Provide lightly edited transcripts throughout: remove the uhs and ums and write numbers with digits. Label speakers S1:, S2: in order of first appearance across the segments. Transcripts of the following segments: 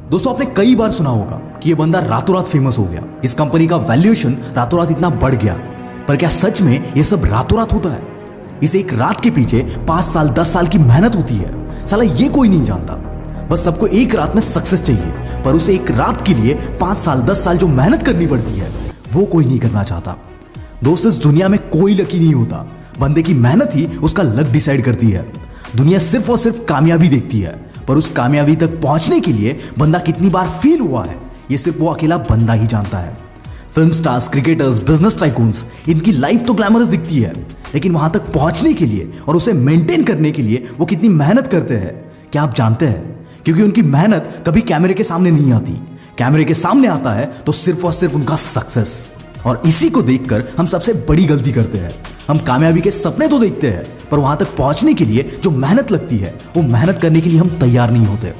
S1: दोस्तों आपने कई बार सुना होगा कि ये बंदा रातों रात फेमस हो गया, इस कंपनी का वैल्यूएशन रातों रात इतना बढ़ गया। पर क्या सच में ये सब रातों रात होता है? इस एक रात के पीछे 5 साल 10 साल की मेहनत होती है। साला ये कोई नहीं जानता। बस सबको एक रात में सक्सेस चाहिए, पर उसे एक रात के लिए 5 साल 10 साल जो मेहनत करनी पड़ती है वो कोई नहीं करना चाहता। दोस्त इस दुनिया में कोई लकी नहीं होता, बंदे की मेहनत ही उसका लक डिसाइड करती है। दुनिया सिर्फ और सिर्फ कामयाबी देखती है, पर उस कामयाबी तक पहुंचने के लिए बंदा कितनी बार फेल हुआ है ये सिर्फ वो अकेला बंदा ही जानता है। Film stars, cricketers, business tycoons, इनकी लाइफ तो ग्लैमरस दिखती है, लेकिन वहां तक पहुंचने के लिए और उसे मेंटेन करने के लिए वो कितनी मेहनत करते हैं क्या आप जानते हैं? क्योंकि उनकी मेहनत कभी कैमरे के सामने नहीं आती। कैमरे के सामने आता है तो सिर्फ और सिर्फ उनका सक्सेस। और इसी को देखकर हम सबसे बड़ी गलती करते हैं। हम कामयाबी के सपने तो देखते हैं, पर वहां तक पहुंचने के लिए जो मेहनत लगती है वो मेहनत करने के लिए हम तैयार नहीं होते।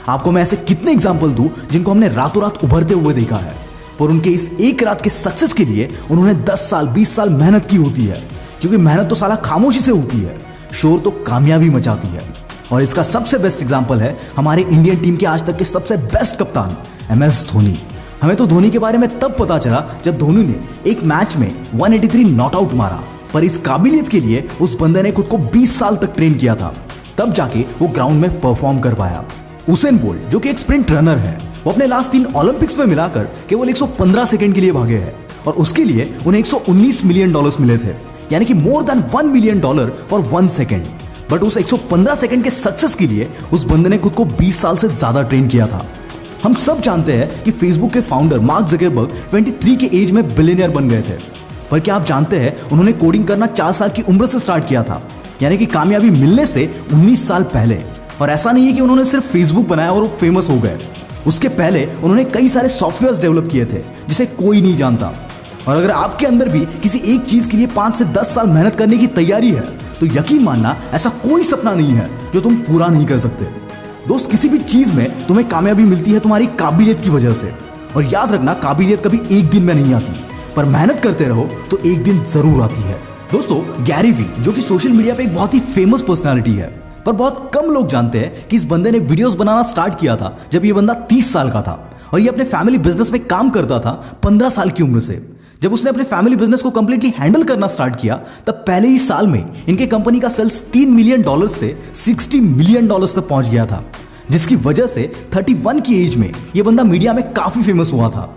S1: आपको मैं ऐसे कितने एग्जाम्पल दूं जिनको हमने रातों रात उभरते हुए देखा है, पर उनके इस एक रात के सक्सेस के लिए उन्होंने 10 साल 20 साल मेहनत की होती है। क्योंकि मेहनत तो साला खामोशी से होती है, शोर तो कामयाबी मचाती है। और इसका सबसे बेस्ट एग्जाम्पल है हमारे इंडियन टीम के आज तक के सबसे बेस्ट कप्तान MS धोनी। हमें तो धोनी के बारे में तब पता चला जब धोनी ने एक मैच में 183 नॉट आउट मारा, पर इस काबिलियत के लिए उस बंदे ने खुद को 20 साल तक ट्रेन किया था, तब जाके वो ग्राउंड में परफॉर्म कर पाया। उसेन बोल्ट जो कि एक स्प्रिंट रनर है, वो अपने लास्ट 3 ओलंपिक्स में मिलाकर केवल 115 सेकंड के लिए भागे हैं, और उसके लिए उन्हें $119 मिलियन मिले थे, यानी कि more than $1 million for 1 second. But उस 115 सेकंड के सक्सेस के लिए उस बंदे ने खुद को 20 साल से ज्यादा ट्रेन किया था। हम सब जानते हैं कि फेसबुक के फाउंडर मार्क ज़करबर्ग 23 के एज में बिलियनियर बन गए थे, पर क्या आप जानते हैं उन्होंने कोडिंग करना 4 साल की उम्र से स्टार्ट किया था, यानी कि कामयाबी मिलने से 19 साल पहले। और ऐसा नहीं है कि उन्होंने सिर्फ फेसबुक बनाया और वो फेमस हो गए। उसके पहले उन्होंने कई सारे सॉफ्टवेयर डेवलप किए थे जिसे कोई नहीं जानता। और अगर आपके अंदर भी किसी एक चीज के लिए 5 से 10 साल मेहनत करने की तैयारी है तो यकीन मानना ऐसा कोई सपना नहीं है जो तुम पूरा नहीं कर सकते। दोस्त किसी भी चीज में तुम्हें कामयाबी मिलती है तुम्हारी काबिलियत की वजह से। और याद रखना काबिलियत कभी एक दिन में नहीं आती, पर मेहनत करते रहो तो एक दिन जरूर आती है। दोस्तों गैरी वी जो कि सोशल मीडिया पे एक बहुत ही फेमस पर्सनालिटी है, पर बहुत कम लोग जानते हैं कि इस बंदे ने वीडियोस बनाना स्टार्ट किया था जब ये बंदा 30 साल का था, और ये अपने फैमिली बिजनेस में काम करता था 15 साल की उम्र से। जब उसने अपने फैमिली बिजनेस को कंप्लीटली हैंडल करना स्टार्ट किया तब पहले ही साल में इनके कंपनी का सेल्स $3 मिलियन से $60 मिलियन तक पहुंच गया था, जिसकी वजह से 31 की एज में यह बंदा मीडिया में काफी फेमस हुआ था।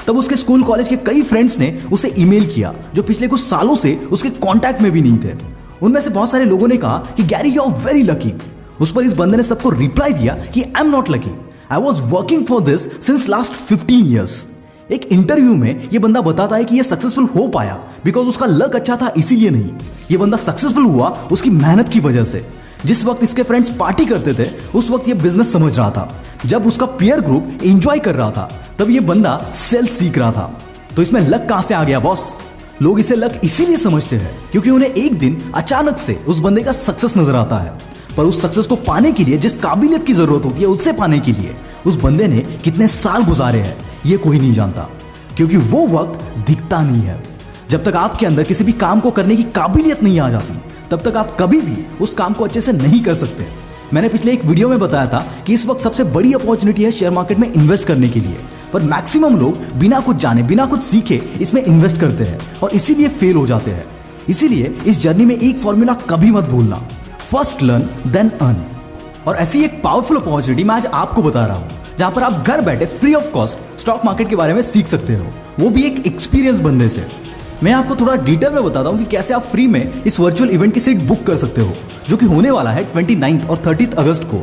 S1: तब उसके स्कूल कॉलेज के कई फ्रेंड्स ने उसे ईमेल किया जो पिछले कुछ सालों से उसके कांटेक्ट में भी नहीं थे। उनमें से बहुत सारे लोगों ने कहा कि Gary you are very lucky. उस पर इस बंदे ने सबको रिप्लाई दिया कि I am not lucky, I was working for this since last 15 years. एक इंटरव्यू में ये बंदा बताता है कि ये सक्सेसफुल हो पाया बिकॉज उसका लक अच्छा था, इसीलिए नहीं। ये बंदा सक्सेसफुल हुआ उसकी मेहनत की वजह से। जिस वक्त इसके फ्रेंड्स पार्टी करते थे उस वक्त ये बिजनेस समझ रहा था। जब उसका पीयर ग्रुप एंजॉय कर रहा था तब ये बंदा सेल्स सीख रहा था। तो इसमें लक कहां से आ गया बॉस? लोग इसे लक इसीलिए समझते हैं क्योंकि उन्हें एक दिन अचानक से उस बंदे का सक्सेस नजर आता है, पर उस सक्सेस को पाने के लिए जिस काबिलियत की जरूरत होती है उससे पाने के लिए उस बंदे ने कितने साल गुजारे हैं ये कोई नहीं जानता, क्योंकि वो वक्त दिखता नहीं है। जब तक आपके अंदर किसी भी काम को करने की काबिलियत नहीं आ जाती तब तक आप कभी भी उस काम को अच्छे से नहीं कर सकते। मैंने पिछले एक वीडियो में बताया था कि इस वक्त सबसे बड़ी अपॉर्चुनिटी है शेयर मार्केट में इन्वेस्ट करने के लिए, पर मैक्सिमम लोग बिना कुछ जाने बिना कुछ सीखे इसमें इन्वेस्ट करते हैं और इसीलिए फेल हो जाते हैं। इसीलिए इस जर्नी में एक फॉर्मूला कभी मत भूलना, फर्स्ट लर्न देन अर्न। और ऐसी एक पावरफुल अपॉर्चुनिटी मैं आज आपको बता रहा हूं जहां पर आप घर बैठे free of cost stock market के बारे में सीख सकते हो, वो भी एक एक्सपीरियंस बंदे से। मैं आपको थोड़ा डिटेल में बताता हूं कि कैसे आप फ्री में इस वर्चुअल इवेंट की सीट बुक कर सकते हो, जो कि होने वाला है 29 और 30 अगस्त को।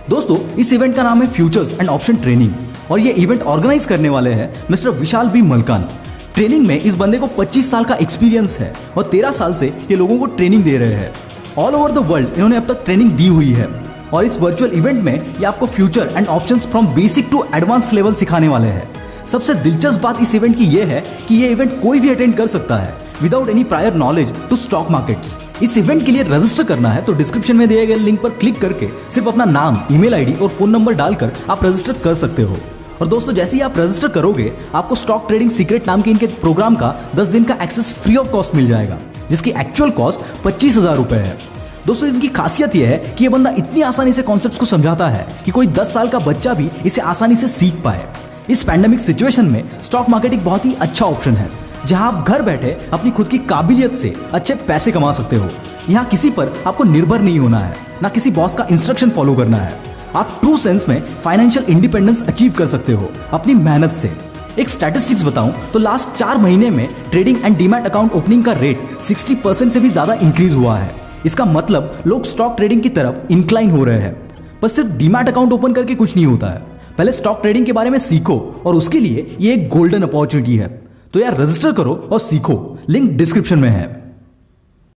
S1: दोस्तों इस इवेंट का नाम है फ्यूचर्स एंड ऑप्शन ट्रेनिंग, और ये इवेंट ऑर्गेनाइज करने वाले हैं मिस्टर विशाल बी मलकान। ट्रेनिंग में इस बंदे को 25 साल का एक्सपीरियंस है और 13 साल से ये लोगों को ट्रेनिंग दे रहे हैं। ऑल ओवर द वर्ल्ड इन्होंने अब तक ट्रेनिंग दी हुई है, और इस वर्चुअल इवेंट में ये आपको future and options from basic to advance level सिखाने वाले हैं। सबसे दिलचस्प बात इस इवेंट की यह है कि ये इवेंट कोई भी अटेंड कर सकता है without any prior knowledge to stock markets. इस इवेंट के लिए रजिस्टर करना है तो डिस्क्रिप्शन में दिए गए लिंक पर क्लिक करके सिर्फ अपना नाम, ईमेल आईडी और फोन नंबर डालकर आप रजिस्टर कर सकते हो। और दोस्तों जैसे ही आप रजिस्टर करोगे आपको स्टॉक ट्रेडिंग सीक्रेट नाम के इनके प्रोग्राम का 10 दिन का एक्सेस फ्री ऑफ कॉस्ट मिल जाएगा, जिसकी एक्चुअल कॉस्ट 25,000 रुपए है। दोस्तों इनकी खासियत यह है कि ये बंदा इतनी आसानी से कॉन्सेप्ट्स को समझाता है कि कोई 10 साल का बच्चा भी इसे आसानी से सीख पाए। इस पैंडेमिक सिचुएशन में स्टॉक मार्केट एक बहुत ही अच्छा ऑप्शन है, जहां आप घर बैठे अपनी खुद की काबिलियत से अच्छे पैसे कमा सकते हो। यहाँ किसी पर आपको निर्भर नहीं होना है, ना किसी बॉस का इंस्ट्रक्शन फॉलो करना है। आप ट्रू सेंस में फाइनेंशियल इंडिपेंडेंस अचीव कर सकते हो अपनी मेहनत से। एक स्टैटिस्टिक्स बताऊं तो लास्ट 4 महीने में trading and demat account opening का रेट 60% से भी ज्यादा इंक्रीज हुआ है। इसका मतलब लोग स्टॉक ट्रेडिंग की तरफ इंक्लाइन हो रहे हैं। पर सिर्फ डीमैट अकाउंट ओपन करके कुछ नहीं होता है, पहले स्टॉक ट्रेडिंग के बारे में सीखो और उसके लिए ये एक गोल्डन अपॉर्चुनिटी है। तो यार रजिस्टर करो और सीखो, लिंक डिस्क्रिप्शन में है।